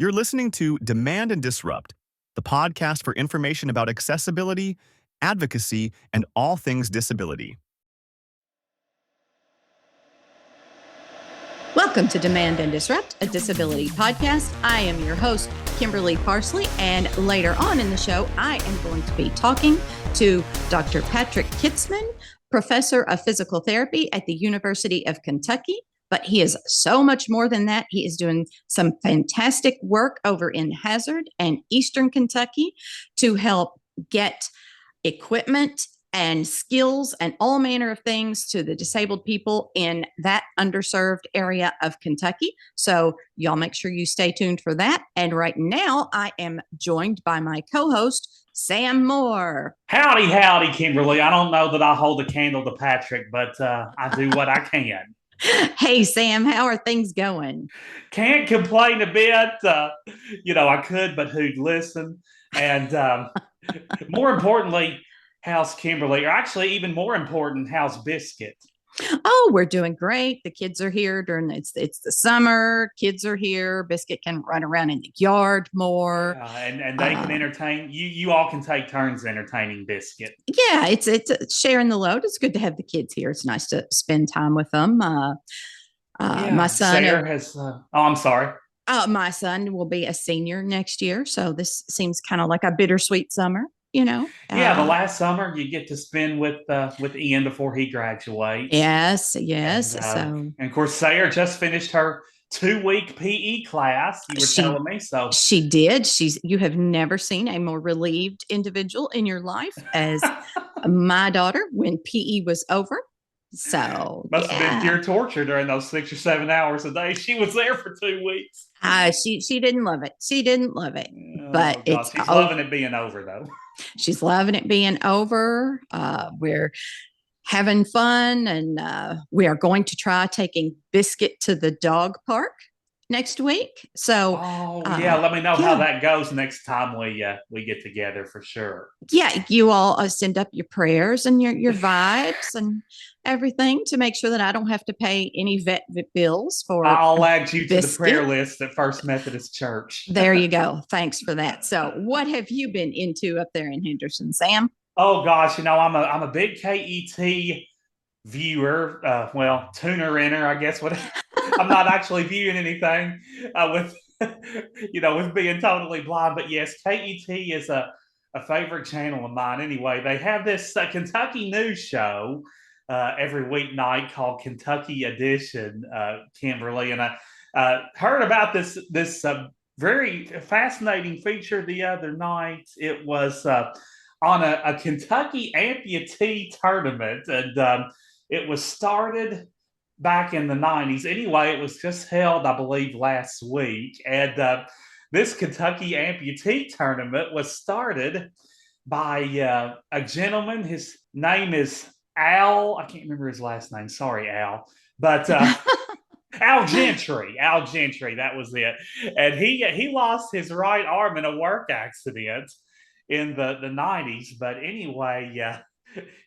You're listening to Demand and Disrupt, the podcast for information about accessibility, advocacy, and all things disability. Welcome to Demand and Disrupt, a disability podcast. I am your host, Kimberly Parsley, and later on in the show, I am going to be talking to Dr. Patrick Kitzman, professor of physical therapy at the University of Kentucky. But he is so much more than that. He is doing some fantastic work over in Hazard and Eastern Kentucky to help get equipment and skills and all manner of things to the disabled people in that underserved area of Kentucky. So y'all make sure you stay tuned for that. And right now I am joined by my co-host, Sam Moore. Howdy, Kimberly. I don't know that I hold a candle to Patrick, but I do what I can. Hey, Sam, how are things going? Can't complain a bit. I could, but who'd listen? And more importantly, how's Kimberly? Or actually, even more important, how's Biscuit? Oh, we're doing great. The kids are here it's the summer. Kids are here. Biscuit can run around in the yard more, and they can entertain you. You all can take turns entertaining Biscuit. Yeah, it's sharing the load. It's good to have the kids here. It's nice to spend time with them. My son Sarah has. I'm sorry. My son will be a senior next year, so this seems kind of like a bittersweet summer. The last summer you get to spend with Ian before he graduates. Yes. And of course, Sarah just finished her 2-week PE class. You were telling me so. She did. You have never seen a more relieved individual in your life as my daughter when PE was over. So must have been pure torture during those 6 or 7 hours a day. She was there for 2 weeks. She didn't love it. She didn't love it, but she's loving it being over, though. She's loving it being over. We're having fun, and we are going to try taking Biscuit to the dog park next week. So, let me know how that goes next time we get together for sure. Yeah, you all send up your prayers and your vibes and everything to make sure that I don't have to pay any vet bills for. I'll add you to the prayer list at First Methodist Church. There you go. Thanks for that. So, what have you been into up there in Henderson, Sam? Oh gosh, I'm a big KET viewer. Tuner-inner, I guess. I'm not actually viewing anything with being totally blind. But yes, KET is a favorite channel of mine. Anyway, they have this Kentucky news show every weeknight called Kentucky Edition, Kimberly. And I heard about this very fascinating feature the other night. It was on a Kentucky amputee tournament, and it was started back in the 90s. Anyway, it was just held, I believe, last week. And this Kentucky amputee tournament was started by a gentleman. His name is Al. I can't remember his last name. Sorry, Al. But Al Gentry. Al Gentry, that was it. And he lost his right arm in a work accident in the 90s. But anyway,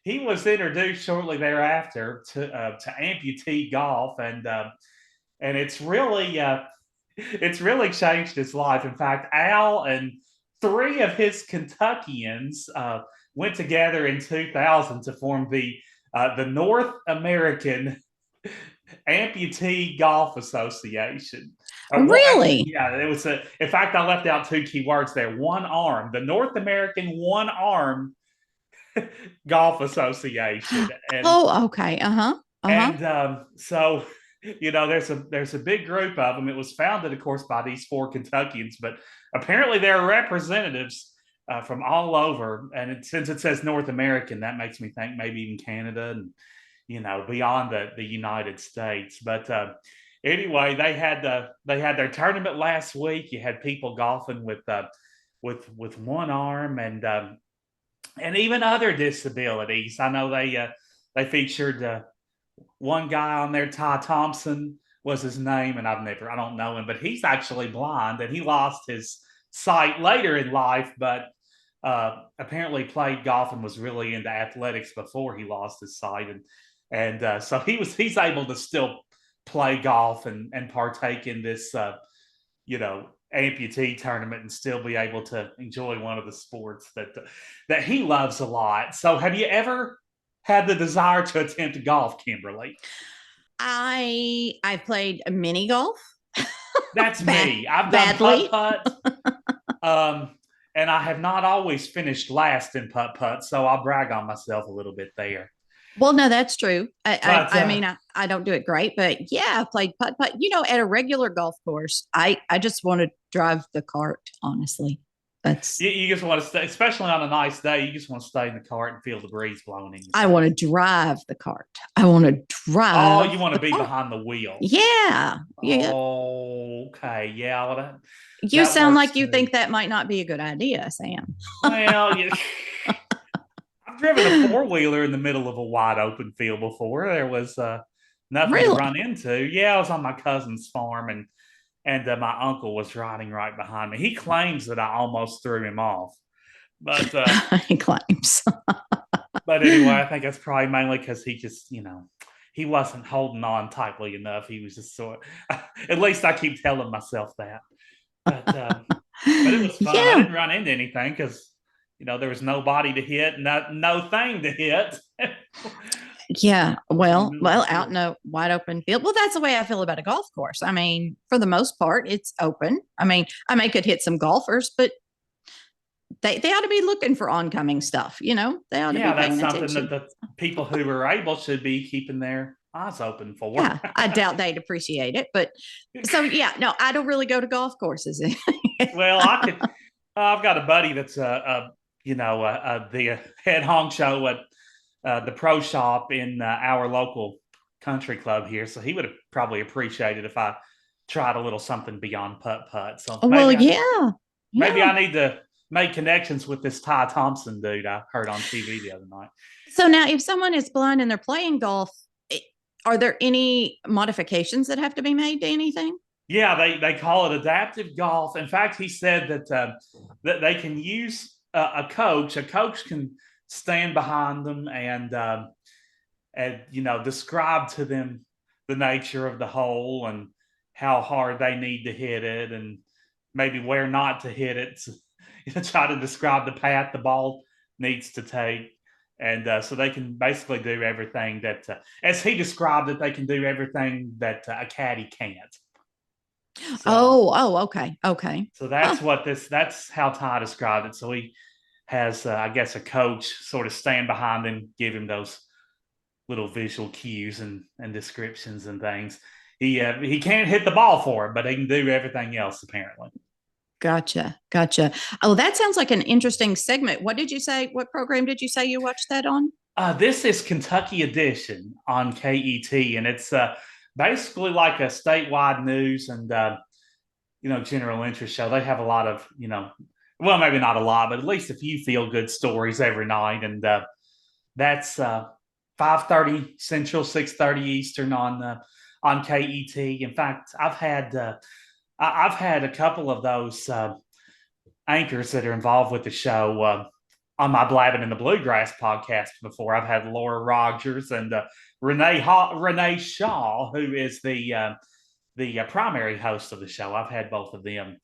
he was introduced shortly thereafter to amputee golf, and it's really changed his life. In fact, Al and 3 of his Kentuckians went together in 2000 to form the North American Amputee Golf Association. Really? Yeah, it was in fact, I left out 2 key words there. One arm, the North American one arm Golf Association. And, okay. And so, there's a big group of them. It was founded, of course, by these 4 Kentuckians, but apparently there are representatives from all over. And since it says North American, that makes me think maybe even Canada and beyond the United States. But anyway, they had their tournament last week. You had people golfing with one arm and even other disabilities. I know they featured one guy on there, Ty Thompson was his name, and I don't know him, but he's actually blind, and he lost his sight later in life, but apparently played golf and was really into athletics before he lost his sight, and so he's able to still play golf and partake in this amputee tournament and still be able to enjoy one of the sports that he loves a lot. So, have you ever had the desire to attempt golf, Kimberly? I played mini golf. That's me. I've done Badly. putt putt, and I have not always finished last in putt putt. So I'll brag on myself a little bit there. Well, no, that's true. But I mean, I don't do it great, but yeah, I played putt putt. At a regular golf course, I just want to drive the cart. Honestly, that's you just want to stay, especially on a nice day. You just want to stay in the cart and feel the breeze blowing in. I want to drive the cart. I want to drive. Oh, you want to be behind the wheel? Yeah. Oh, okay. Yeah. Well, you sound like you think that might not be a good idea, Sam. Well, yeah. I've driven a four-wheeler in the middle of a wide open field before. There was nothing to run into. Yeah, I was on my cousin's farm, and my uncle was riding right behind me. He claims that I almost threw him off, but he claims. But anyway, I think that's probably mainly because he just, he wasn't holding on tightly enough. He was just sort of, at least I keep telling myself that. But it was fun. I didn't run into anything because there was nobody to hit, no thing to hit. Yeah, well, out in a wide open field. Well, that's the way I feel about a golf course. I mean, for the most part, it's open. I mean, I could hit some golfers, but they ought to be looking for oncoming stuff. They ought to be paying that's something attention. that the people who are able should be keeping their eyes open for. Yeah, I doubt they'd appreciate it, but so yeah, no, I don't really go to golf courses. Well, I've got a buddy that's the head honcho at the pro shop in our local country club here. So he would have probably appreciated if I tried a little something beyond putt putt. So maybe I need to make connections with this Ty Thompson dude I heard on TV the other night. So now, if someone is blind and they're playing golf, are there any modifications that have to be made to anything? Yeah, they call it adaptive golf. In fact, he said that they can use a coach. A coach can stand behind them and describe to them the nature of the hole and how hard they need to hit it and maybe where not to hit it. So, try to describe the path the ball needs to take. And so they can basically do everything that, as he described it, they can do everything that a caddy can't. So, okay. So that's how Ty described it. So he has, I guess, a coach sort of stand behind him, give him those little visual cues and descriptions and things. He can't hit the ball for it, but he can do everything else, apparently. Gotcha. Oh, that sounds like an interesting segment. What did you say? What program did you say you watched that on? This is Kentucky Edition on KET, and it's basically like a statewide news and general interest show. They have a lot of well, maybe not a lot, but at least a few feel good stories every night, and that's 5:30 Central, 6:30 Eastern on KET. In fact, I've had a couple of those anchors that are involved with the show on my Blabbing in the Bluegrass podcast before. I've had Laura Rogers and Renee Shaw, who is the primary host of the show. I've had both of them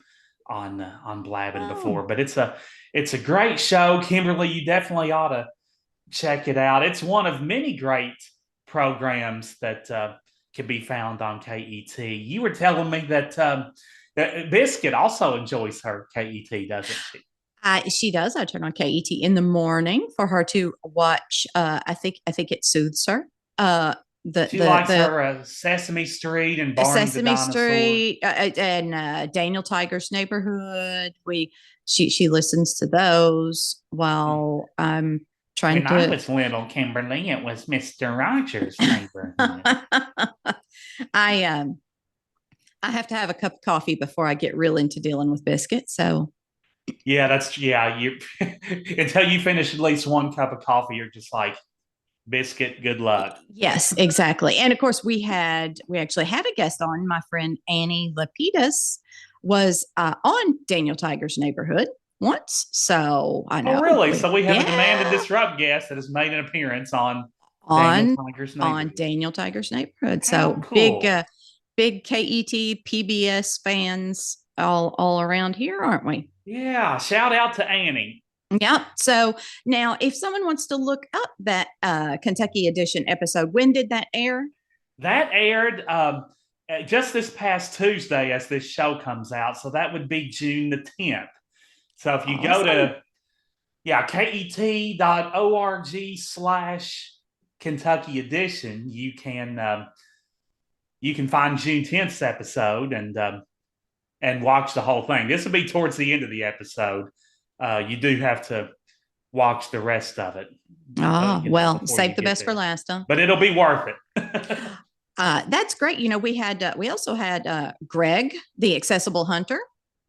on Blabbing before, but it's a great show. Kimberly, you definitely ought to check it out. It's one of many great programs that can be found on KET. You were telling me that Biscuit also enjoys her KET, doesn't she? She does. I turn on KET in the morning for her to watch. I think it soothes her. She likes her Sesame Street and Barney Sesame Street and Daniel Tiger's Neighborhood. She listens to those while I'm trying to. When I was little, Kimberly, it was Mr. Rogers' neighborhood. I have to have a cup of coffee before I get real into dealing with Biscuit. So you until you finish at least one cup of coffee, you're just like, Biscuit, good luck. Yes, exactly. And of course, we actually had a guest on. My friend Annie Lapidus was on Daniel Tiger's Neighborhood once. So I know. Oh, really? So we have a Demand and Disrupt guest that has made an appearance on Daniel Tiger's Neighborhood. So cool. Big KET PBS fans all around here, aren't we? Yeah, shout out to Annie. Yep. So now, if someone wants to look up that Kentucky Edition episode, when did that air? That aired just this past Tuesday as this show comes out. So that would be June the 10th. So if you go to ket.org/Kentucky Edition, you can find June 10th's episode and watch the whole thing. This will be towards the end of the episode. You do have to watch the rest of it. Well, save the best for last, huh? But it'll be worth it. That's great. We also had Greg, the accessible hunter,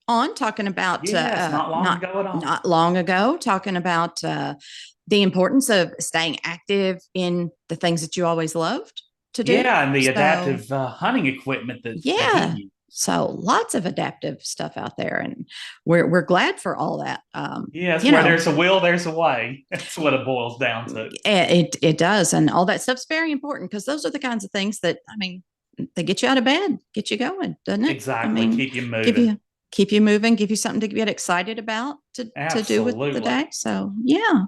on talking about not long ago, talking about the importance of staying active in the things that you always loved to do. Yeah, and the adaptive hunting equipment that he used. So lots of adaptive stuff out there, and we're glad for all that. Where there's a will, there's a way. That's what it boils down to. It does, and all that stuff's very important because those are the kinds of things that they get you out of bed, get you going, doesn't it? Exactly, keep you moving. Keep you moving, give you something to get excited about to do with the day. So yeah,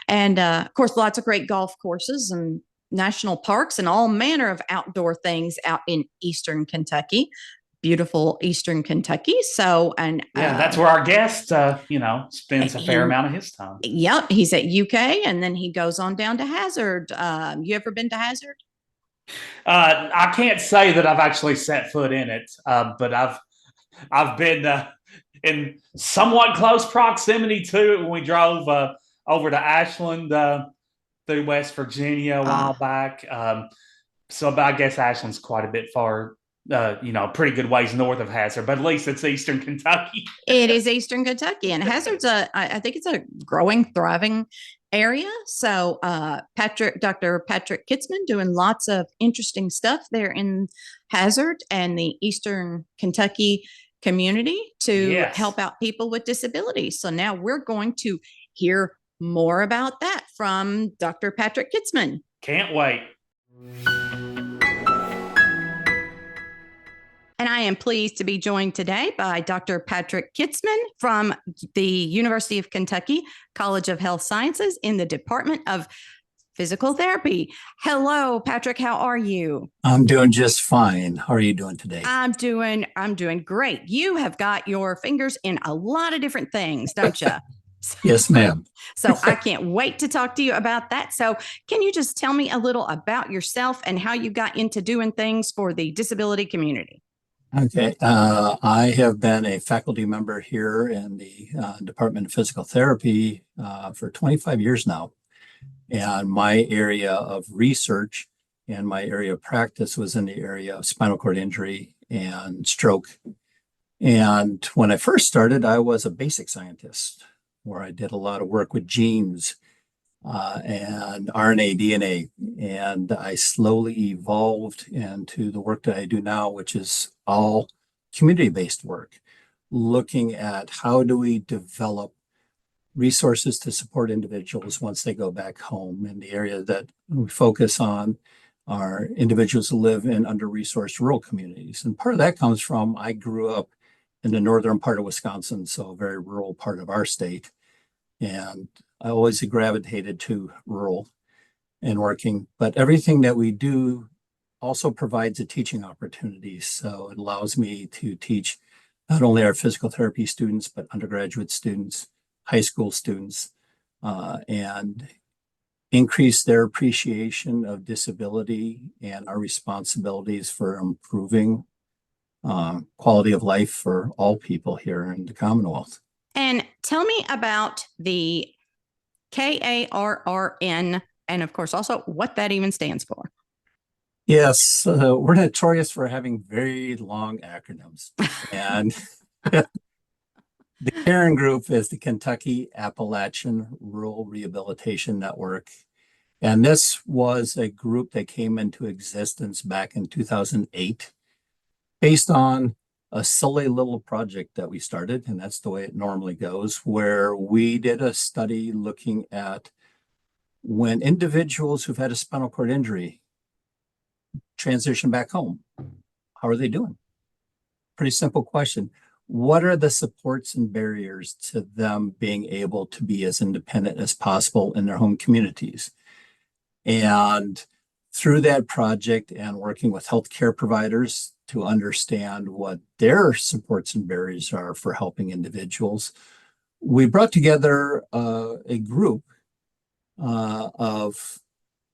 and of course, lots of great golf courses and national parks and all manner of outdoor things out in Eastern Kentucky, beautiful Eastern Kentucky. So, and that's where our guest, spends a fair amount of his time. Yep. He's at UK and then he goes on down to Hazard. You ever been to Hazard? I can't say that I've actually set foot in it, but I've been in somewhat close proximity to it when we drove over to Ashland, through West Virginia a while back. So I guess Ashland's quite a bit far, pretty good ways north of Hazard, but at least it's Eastern Kentucky. It is Eastern Kentucky, and Hazard's I think it's a growing, thriving area. So Dr. Patrick Kitzman doing lots of interesting stuff there in Hazard and the Eastern Kentucky community to help out people with disabilities. So now we're going to hear more about that from Dr. Patrick Kitzman. Can't wait. And I am pleased to be joined today by Dr. Patrick Kitzman from the University of Kentucky College of Health Sciences in the Department of Physical Therapy. Hello, Patrick. How are you? I'm doing just fine. How are you doing today? I'm doing great. You have got your fingers in a lot of different things, don't you? Yes, ma'am. So I can't wait to talk to you about that. So can you just tell me a little about yourself and how you got into doing things for the disability community? Okay. I have been a faculty member here in the Department of Physical Therapy for 25 years now. And my area of research and my area of practice was in the area of spinal cord injury and stroke. And when I first started, I was a basic scientist where I did a lot of work with genes and RNA, DNA. And I slowly evolved into the work that I do now, which is all community-based work, looking at how do we develop resources to support individuals once they go back home. And the area that we focus on are individuals who live in under-resourced rural communities. And part of that comes from, I grew up in the northern part of Wisconsin, so a very rural part of our state. And I always gravitated to rural and working, but everything that we do also provides a teaching opportunity. So it allows me to teach not only our physical therapy students, but undergraduate students, high school students, and increase their appreciation of disability and our responsibilities for improving quality of life for all people here in the Commonwealth. And tell me about the KARRN, and of course, also what that even stands for. Yes, we're notorious for having very long acronyms. And the Karen Group is the Kentucky Appalachian Rural Rehabilitation Network. And this was a group that came into existence back in 2008 based on a silly little project that we started, and that's the way it normally goes, where we did a study looking at when individuals who've had a spinal cord injury transition back home, how are they doing? Pretty simple question. what are the supports and barriers to them being able to be as independent as possible in their home communities? And through that project and working with healthcare providers to understand what their supports and barriers are for helping individuals, we brought together a group of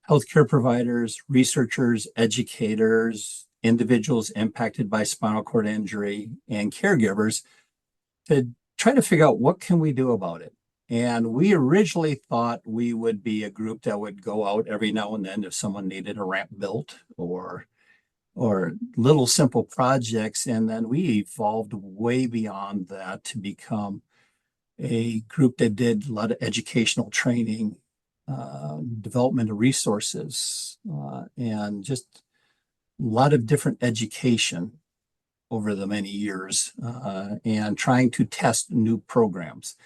healthcare providers, researchers, educators, individuals impacted by spinal cord injury, and caregivers to try to figure out what can we do about it. And we originally thought we would be a group that would go out every now and then if someone needed a ramp built or little simple projects. And then we evolved way beyond that to become a group that did a lot of educational training, development of resources, and just a lot of different education over the many years, and trying to test new programs.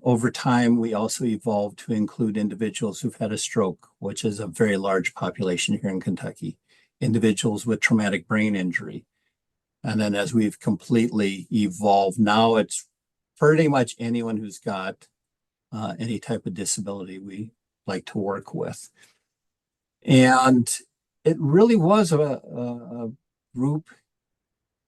Over time, we also evolved to include individuals who've had a stroke, which is a very large population here in Kentucky, individuals with traumatic brain injury. And then as we've completely evolved, now it's pretty much anyone who's got any type of disability we like to work with. And it really was a group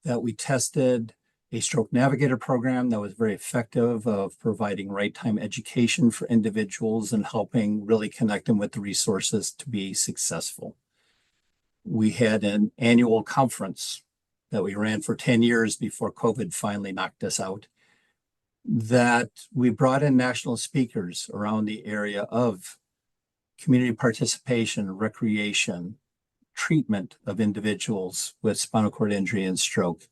that we tested a stroke navigator program that was very effective of providing right time education for individuals and helping really connect them with the resources to be successful. We had an annual conference that we ran for 10 years before COVID finally knocked us out, that we brought in national speakers around the area of community participation, recreation, treatment of individuals with spinal cord injury and stroke.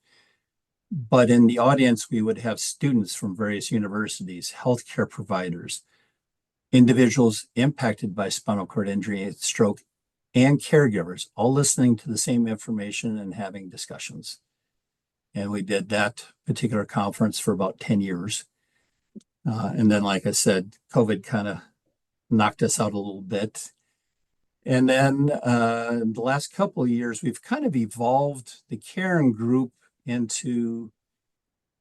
But in the audience, we would have students from various universities, healthcare providers, individuals impacted by spinal cord injury and stroke, and caregivers, all listening to the same information and having discussions. And we did that particular conference for about 10 years. And then, like I said, COVID kind of knocked us out a little bit. And then the last couple of years, we've kind of evolved the Caring Group into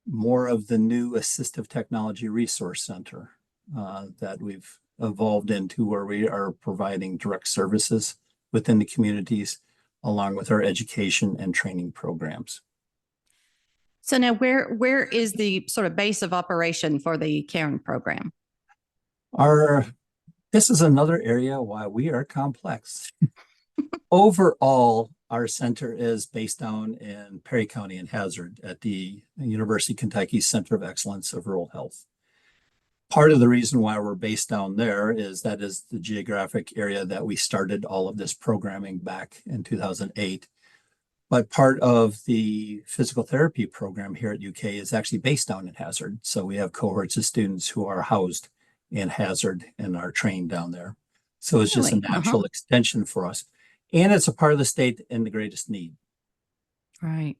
more of the new Assistive Technology Resource Center that we've evolved into, where we are providing direct services within the communities, along with our education and training programs. So now where is the sort of base of operation for the Caring program? This is another area why we are complex. Overall, our center is based down in Perry County in Hazard at the University of Kentucky Center of Excellence of Rural Health. Part of the reason why we're based down there is that is the geographic area that we started all of this programming back in 2008. But part of the physical therapy program here at UK is actually based down in Hazard. So we have cohorts of students who are housed in Hazard and are trained down there. So it's just a natural extension for us. And it's a part of the state in the greatest need. Right.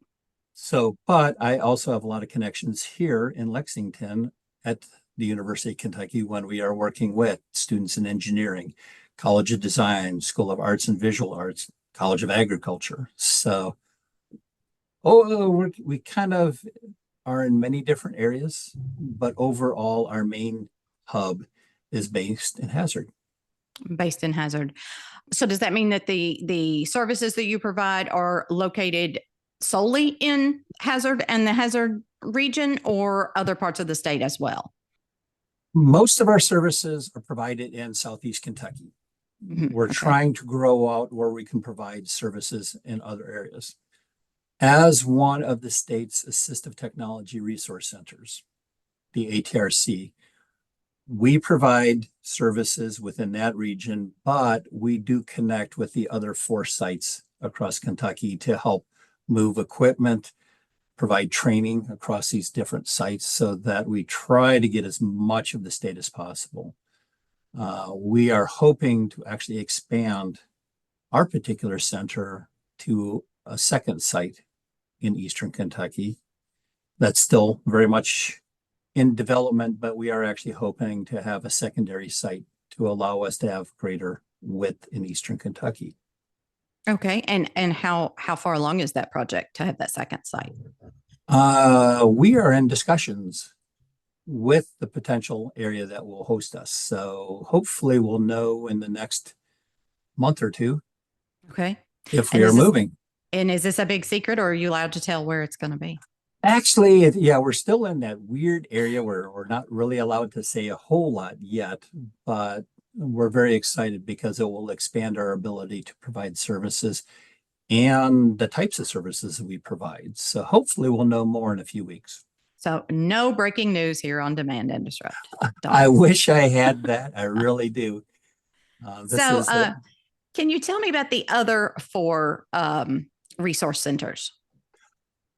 So, but I also have a lot of connections here in Lexington at the University of Kentucky when we are working with students in engineering, College of Design, School of Arts and Visual Arts, College of Agriculture. So, we kind of are in many different areas, but overall, our main hub is based in Hazard. Based in Hazard. So does that mean that the services that you provide are located solely in Hazard and the Hazard region, or other parts of the state as well? Most of our services are provided in Southeast Kentucky. We're trying to grow out where we can provide services in other areas. As one of the state's assistive technology resource centers, the ATRC, we provide services within that region, but we do connect with the other 4 sites across Kentucky to help move equipment, provide training across these different sites so that we try to get as much of the state as possible. We are hoping to actually expand our particular center to a second site in Eastern Kentucky. That's still very much in development, but we are actually hoping to have a secondary site to allow us to have greater width in Eastern Kentucky. Okay. And how far along is that project to have that second site? We are in discussions with the potential area that will host us. So hopefully we'll know in the next month or two Okay. if we And are is this moving. and is this a big secret, or are you allowed to tell where it's going to be? Actually, yeah, we're still in that weird area where we're not really allowed to say a whole lot yet, but we're very excited because it will expand our ability to provide services and the types of services that we provide. So hopefully we'll know more in a few weeks. So no breaking news here on Demand and Disrupt. I wish I had that. I really do. This So is the, can you tell me about the other four resource centers?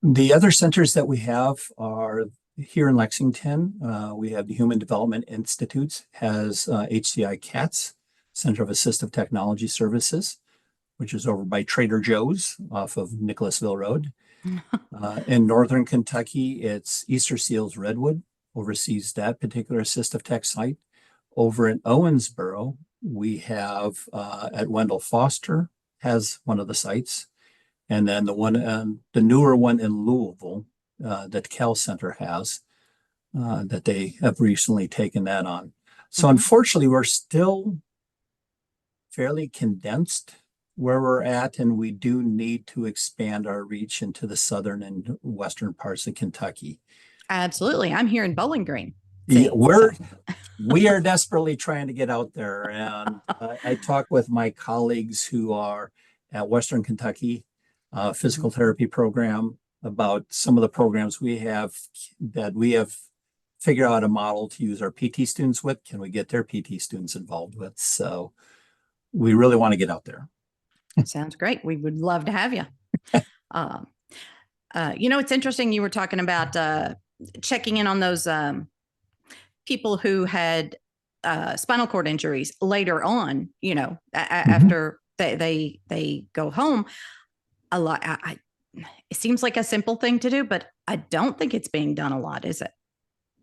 the other centers that we have are here in Lexington. We have the Human Development Institute has HCI CATS, Center of Assistive Technology Services, which is over by Trader Joe's off of Nicholasville Road. In Northern Kentucky, it's Easter Seals Redwood oversees that particular assistive tech site. Over in Owensboro, we have at Wendell Foster has one of the sites. And then the newer one in Louisville that Cal Center has, that they have recently taken that on. So unfortunately, we're still fairly condensed where we're at, and we do need to expand our reach into the southern and western parts of Kentucky. Absolutely. I'm here in Bowling Green. Yeah, we are desperately trying to get out there. And I talk with my colleagues who are at Western Kentucky Physical Therapy Program about some of the programs we have that we have figured out a model to use our PT students with. Can we get their PT students involved with? So we really want to get out there. Sounds great. We would love to have you. It's interesting. You were talking about checking in on those people who had spinal cord injuries later on, after they go home. A lot. It seems like a simple thing to do, but I don't think it's being done a lot, is it?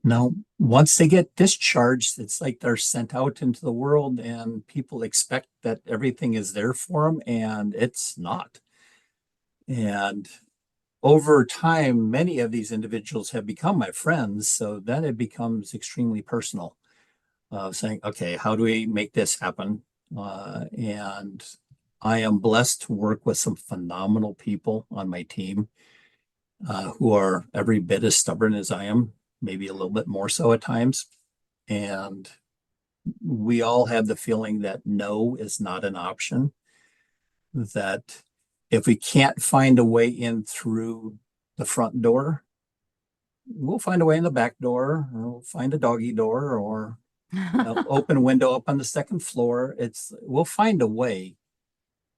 No, once they get discharged, it's like they're sent out into the world and people expect that everything is there for them, and it's not. And over time, many of these individuals have become my friends. So then it becomes extremely personal, saying, okay, how do we make this happen? And I am blessed to work with some phenomenal people on my team who are every bit as stubborn as I am, maybe a little bit more so at times. And we all have the feeling that no is not an option, that if we can't find a way in through the front door, we'll find a way in the back door, or we'll find a doggy door, or open window up on the second floor. We'll find a way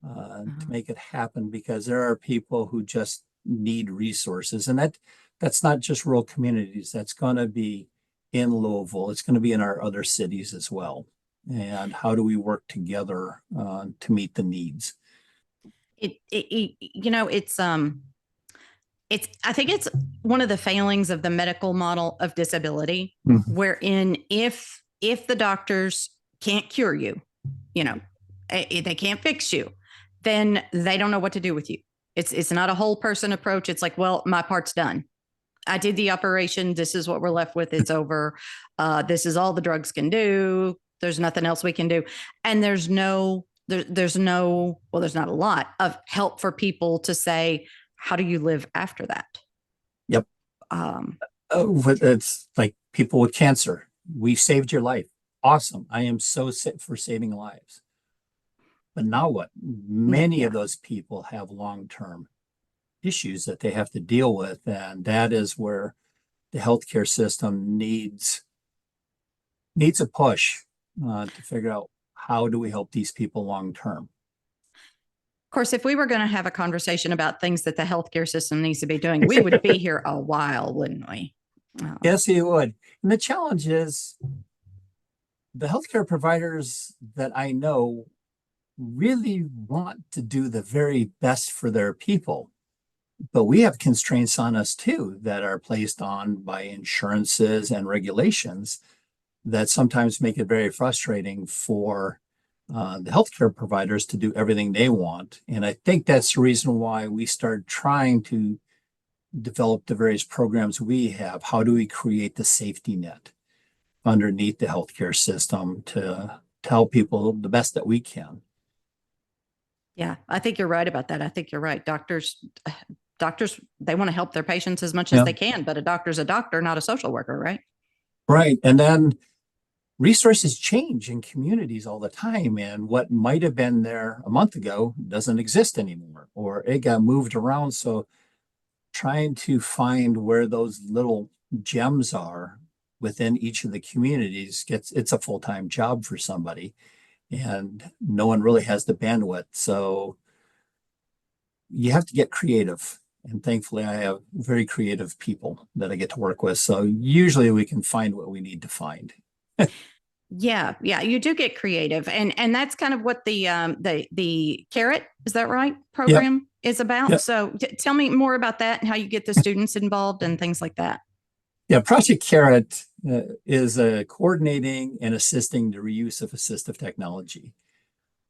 to make it happen, because there are people who just need resources, and that's not just rural communities. That's going to be in Louisville. It's going to be in our other cities as well. And how do we work together to meet the needs? I think it's one of the failings of the medical model of disability, wherein if the doctors can't cure you, they can't fix you, then they don't know what to do with you. It's not a whole person approach. It's like, well, my part's done. I did the operation. This is what we're left with. It's over. This is all the drugs can do. There's nothing else we can do. And there's not a lot of help for people to say, how do you live after that? Yep. It's like people with cancer. We saved your life. Awesome. I am so sick for saving lives. But now what? Many of those people have long-term issues that they have to deal with. And that is where the healthcare system needs a push to figure out, how do we help these people long-term? Of course, if we were going to have a conversation about things that the healthcare system needs to be doing, we would be here a while, wouldn't we? Yes, you would. And the challenge is the healthcare providers that I know really want to do the very best for their people. But we have constraints on us too that are placed on by insurances and regulations that sometimes make it very frustrating for the healthcare providers to do everything they want. And I think that's the reason why we started trying to develop the various programs we have, how do we create the safety net underneath the healthcare system to help people the best that we can? Yeah, I think you're right about that. I think you're right. Doctors, they want to help their patients as much Yeah. as they can, but a doctor's a doctor, not a social worker, right? Right. And then resources change in communities all the time. And what might have been there a month ago doesn't exist anymore, or it got moved around. So trying to find where those little gems are within each of the communities it's a full-time job for somebody, and no one really has the bandwidth. So you have to get creative. And thankfully, I have very creative people that I get to work with. So usually we can find what we need to find. Yeah, you do get creative, and that's kind of what the carrot, is that right, program is about. Yep. So tell me more about that and how you get the students involved and things like that. Yeah, Project Carrot is coordinating and assisting the reuse of assistive technology.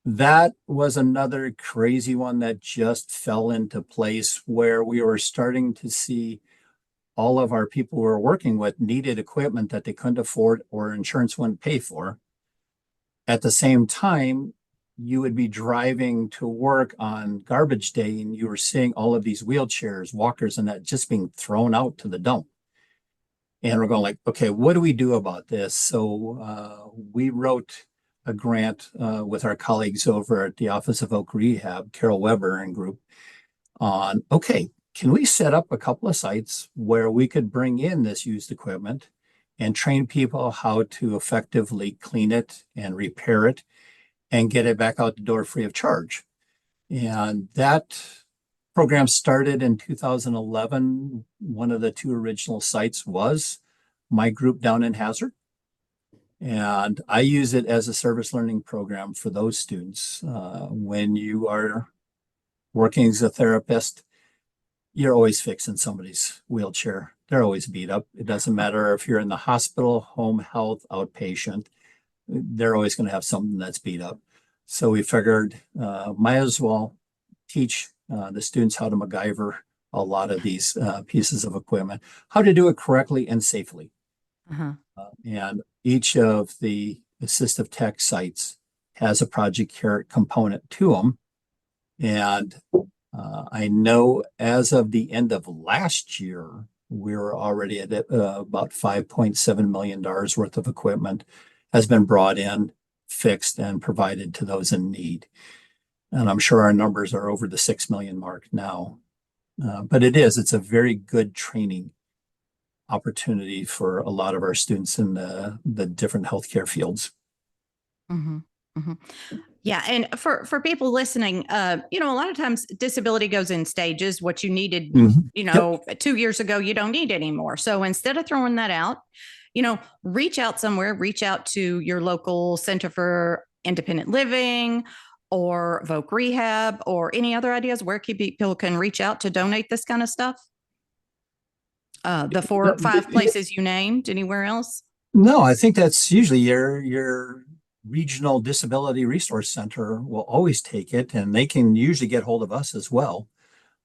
That was another crazy one that just fell into place, where we were starting to see all of our people we were working with needed equipment that they couldn't afford or insurance wouldn't pay for. At the same time, you would be driving to work on garbage day and you were seeing all of these wheelchairs, walkers, and that just being thrown out to the dump. And we're going like, okay, what do we do about this? So we wrote a grant with our colleagues over at the Office of Oak Rehab, Carol Weber and group, on, okay, can we set up a couple of sites where we could bring in this used equipment and train people how to effectively clean it and repair it and get it back out the door free of charge? And that program started in 2011. One of the two original sites was my group down in Hazard. And I use it as a service learning program for those students. When you are working as a therapist, you're always fixing somebody's wheelchair. They're always beat up. It doesn't matter if you're in the hospital, home health, outpatient, they're always going to have something that's beat up. So we figured might as well teach the students how to MacGyver a lot of these pieces of equipment, how to do it correctly and safely. And each of the assistive tech sites has a Project Carrot component to them. And I know as of the end of last year, we were already at about $5.7 million worth of equipment has been brought in, fixed, and provided to those in need. And I'm sure our numbers are over the 6 million mark now. But it's a very good training opportunity for a lot of our students in the different healthcare fields. Yeah. And for people listening, a lot of times disability goes in stages. What you needed, 2 years ago, you don't need anymore. So instead of throwing that out, reach out somewhere, reach out to your local Center for Independent Living or Voc Rehab or any other ideas where people can reach out to donate this kind of stuff. The 4 or 5 places you named, anywhere else? No, I think that's usually your regional disability resource center will always take it, and they can usually get hold of us as well.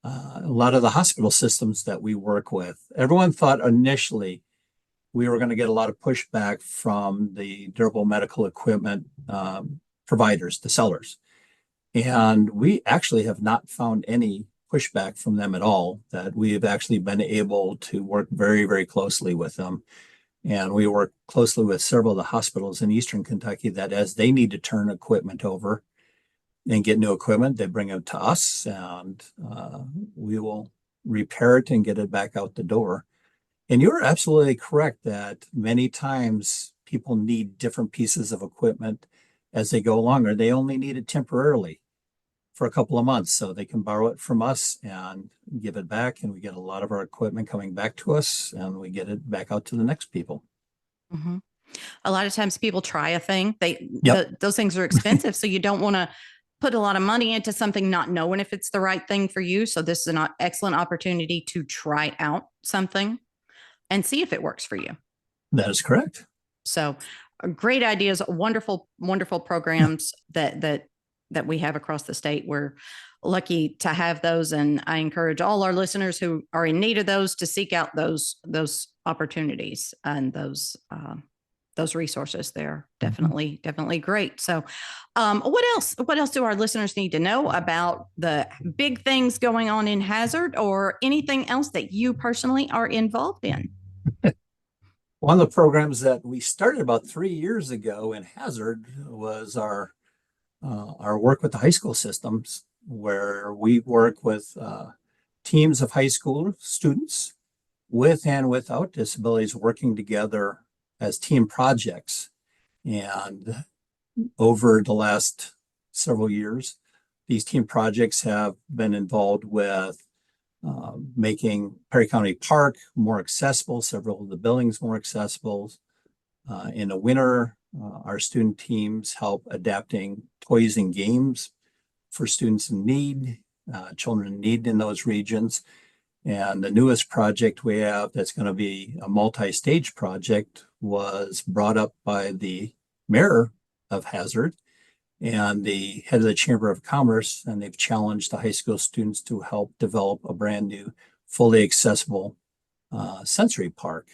A lot of the hospital systems that we work with, everyone thought initially we were going to get a lot of pushback from the durable medical equipment providers, the sellers. And we actually have not found any pushback from them at all, that we have actually been able to work very, very closely with them. And we work closely with several of the hospitals in Eastern Kentucky that as they need to turn equipment over and get new equipment, they bring it to us and we will repair it and get it back out the door. And you're absolutely correct that many times people need different pieces of equipment as they go along, or they only need it temporarily for a couple of months. So they can borrow it from us and give it back. And we get a lot of our equipment coming back to us and we get it back out to the next people. A lot of times people try a thing. Those things are expensive. So you don't want to put a lot of money into something not knowing if it's the right thing for you. So this is an excellent opportunity to try out something and see if it works for you. That is correct. So great ideas, wonderful, wonderful programs that that we have across the state. We're lucky to have those, and I encourage all our listeners who are in need of those to seek out those opportunities and those resources. They're definitely great. So what else do our listeners need to know about the big things going on in Hazard, or anything else that you personally are involved in? One of the programs that we started about 3 years ago in Hazard was our work with the high school systems, where we work with teams of high school students with and without disabilities working together as team projects. And over the last several years, these team projects have been involved with making Perry County Park more accessible, several of the buildings more accessible. In the winter, our student teams help adapting toys and games for students in need, children in need in those regions. And the newest project we have that's going to be a multi-stage project was brought up by the mayor of Hazard and the head of the Chamber of Commerce, and they've challenged the high school students to help develop a brand new, fully accessible sensory park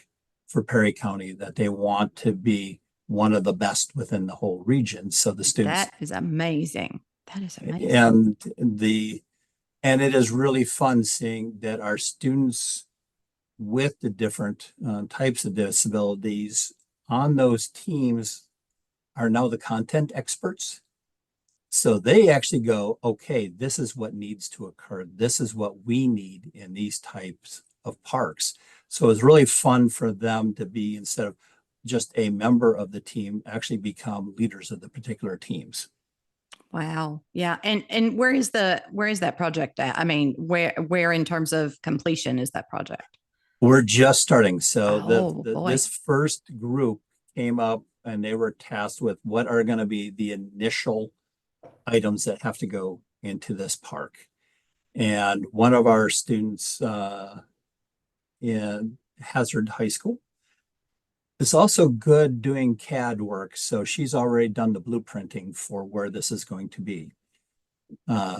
for Perry County that they want to be one of the best within the whole region. So the students— That is amazing. That is amazing. And it is really fun seeing that our students with the different types of disabilities on those teams are now the content experts. So they actually go, okay, this is what needs to occur. This is what we need in these types of parks. So it's really fun for them to be, instead of just a member of the team, actually become leaders of the particular teams. Wow. Yeah. And where is that project at? I mean, where in terms of completion is that project? We're just starting. So boy. this first group came up and they were tasked with what are going to be the initial items that have to go into this park. And one of our students in Hazard High School is also good doing CAD work. So she's already done the blueprinting for where this is going to be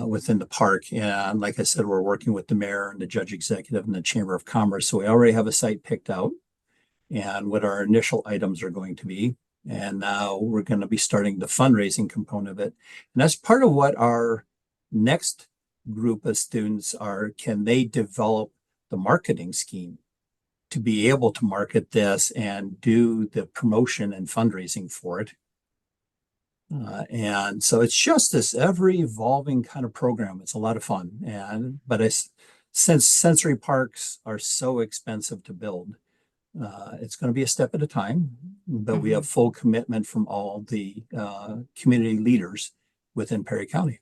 within the park. And like I said, we're working with the mayor and the judge executive and the Chamber of Commerce. So we already have a site picked out and what our initial items are going to be. And now we're going to be starting the fundraising component of it. And that's part of what our next group of students are. Can they develop the marketing scheme to be able to market this and do the promotion and fundraising for it? And so it's just this ever evolving kind of program. It's a lot of fun. But since sensory parks are so expensive to build, it's going to be a step at a time, but we have full commitment from all the community leaders within Perry County.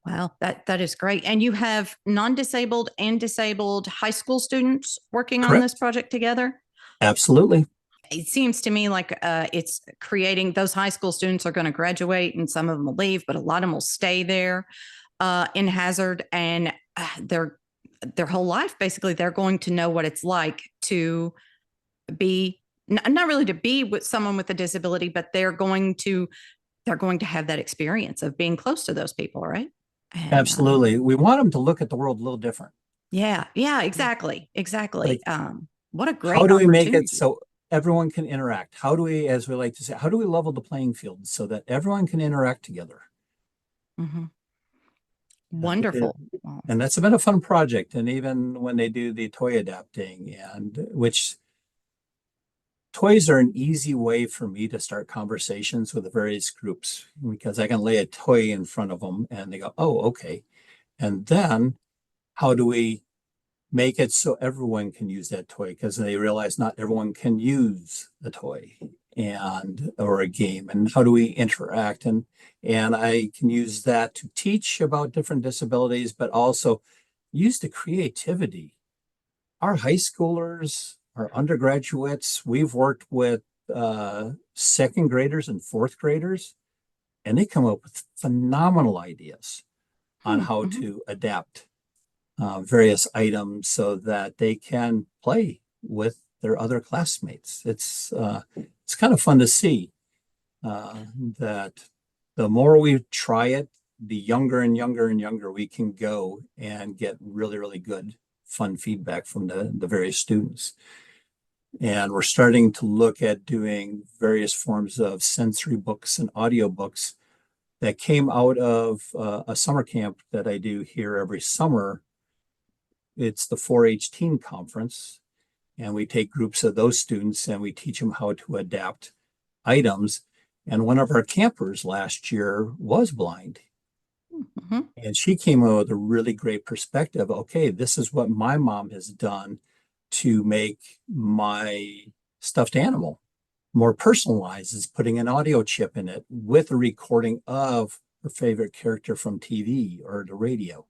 Wow, that is great. And you have non-disabled and disabled high school students working on this project together? Absolutely. It seems to me like it's creating— those high school students are going to graduate and some of them will leave, but a lot of them will stay there in Hazard, and their whole life, basically, they're going to know what it's like to be, not really to be with someone with a disability, but they're going to have that experience of being close to those people, right? And, absolutely. We want them to look at the world a little different. Yeah, exactly. Like, what a great— how do we make it so everyone can interact? How do we, as we like to say, how do we level the playing field so that everyone can interact together? Wonderful. And that's been a fun project. And even when they do the toy adapting, and which toys are an easy way for me to start conversations with the various groups, because I can lay a toy in front of them and they go, oh, okay. And then how do we make it so everyone can use that toy? Because they realize not everyone can use a toy or a game, and how do we interact? And I can use that to teach about different disabilities, but also use the creativity. Our high schoolers, our undergraduates, we've worked with second graders and fourth graders, and they come up with phenomenal ideas on how to adapt various items so that they can play with their other classmates. It's kind of fun to see that the more we try it, the younger and younger and younger we can go and get really, really good, fun feedback from the various students. And we're starting to look at doing various forms of sensory books and audio books that came out of a summer camp that I do here every summer. It's the 4-H Teen Conference, and we take groups of those students and we teach them how to adapt items. And one of our campers last year was blind. Mm-hmm. And she came out with a really great perspective. Okay, this is what my mom has done to make my stuffed animal more personalized, is putting an audio chip in it with a recording of her favorite character from TV or the radio.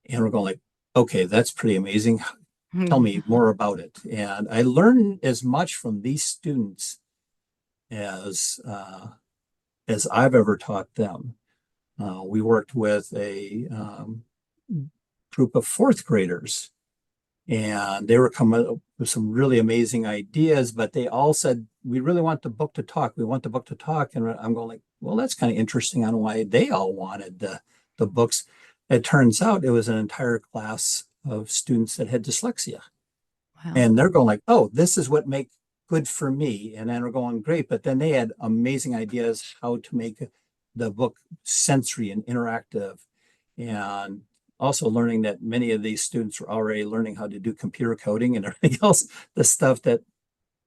And we're going like, okay, that's pretty amazing. Tell me more about it. And I learned as much from these students as I've ever taught them. We worked with a group of fourth graders, and they were coming up with some really amazing ideas, but they all said, we really want the book to talk. We want the book to talk. And I'm going like, well, that's kind of interesting on why they all wanted the books. It turns out it was an entire class of students that had dyslexia. Wow. And they're going like, oh, this is what make good for me. And then we're going, great. But then they had amazing ideas how to make the book sensory and interactive. And also learning that many of these students were already learning how to do computer coding and everything else, the stuff that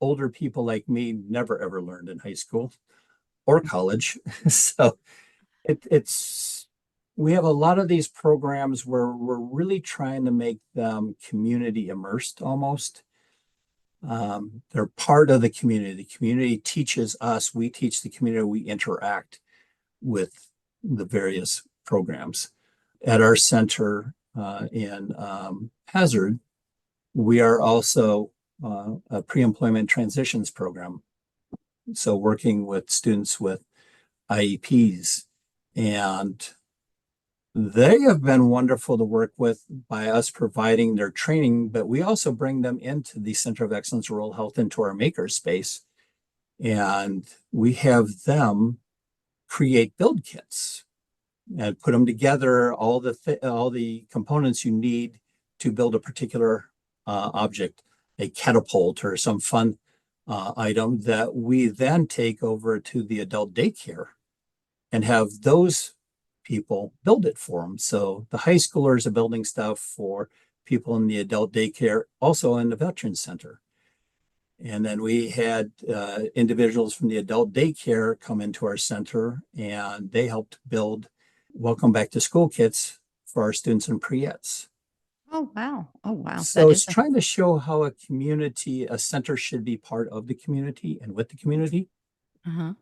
older people like me never ever learned in high school or college. So it's we have a lot of these programs where we're really trying to make them community immersed almost. They're part of the community. The community teaches us, we teach the community, we interact with the various programs. At our center in Hazard, we are also a pre-employment transitions program. So working with students with IEPs, and they have been wonderful to work with by us providing their training, but we also bring them into the Center of Excellence Rural Health, into our maker space, and we have them create build kits and put them together, all the components you need to build a particular object, a catapult or some fun item that we then take over to the adult daycare and have those people build it for them. So the high schoolers are building stuff for people in the adult daycare, also in the Veterans Center. And then we had individuals from the adult daycare come into our center, and they helped build welcome back to school kits for our students in pre-eds. Oh, wow. Oh, wow. So it's trying to show how a center should be part of the community and with the community. Uh-huh.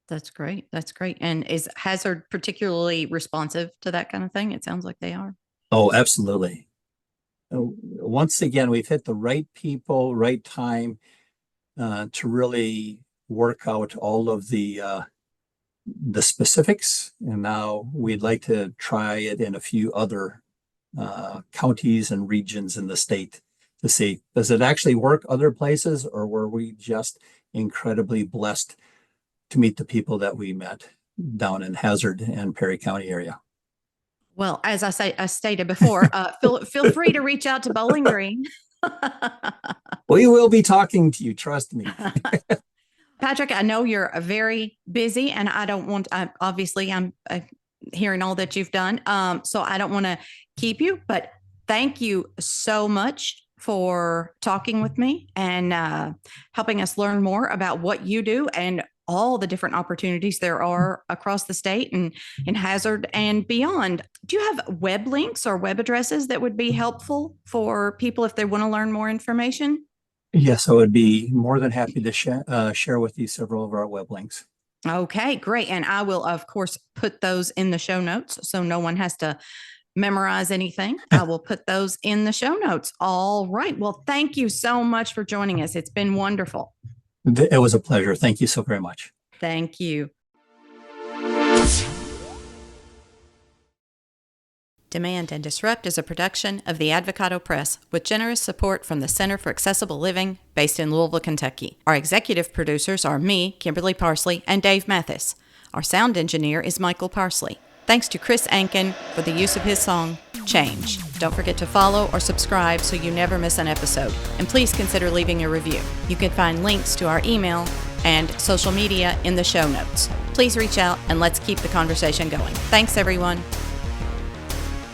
That's great. That's great. And is Hazard particularly responsive to that kind of thing? It sounds like they are. Oh, absolutely. Once again, we've hit the right people, right time to really work out all of the specifics. And now we'd like to try it in a few other counties and regions in the state to see, does it actually work other places, or were we just incredibly blessed to meet the people that we met down in Hazard and Perry County area? Well, as I stated before, feel free to reach out to Bowling Green. We will be talking to you, trust me. Patrick, I know you're very busy, and I don't want, obviously I'm hearing all that you've done. So I don't want to keep you, but thank you so much for talking with me and helping us learn more about what you do and all the different opportunities there are across the state and in Hazard and beyond. Do you have web links or web addresses that would be helpful for people if they want to learn more information? Yes, I would be more than happy to share with you several of our web links. Okay, great. And I will, of course, put those in the show notes so no one has to memorize anything. I will put those in the show notes. All right. Well, thank you so much for joining us. It's been wonderful. It was a pleasure. Thank you so very much. Thank you. Demand and Disrupt is a production of the Advocado Press with generous support from the Center for Accessible Living based in Louisville, Kentucky. Our executive producers are me, Kimberly Parsley, and Dave Mathis. Our sound engineer is Michael Parsley. Thanks to Chris Ankin for the use of his song, Change. Don't forget to follow or subscribe so you never miss an episode. And please consider leaving a review. You can find links to our email and social media in the show notes. Please reach out and let's keep the conversation going. Thanks, everyone.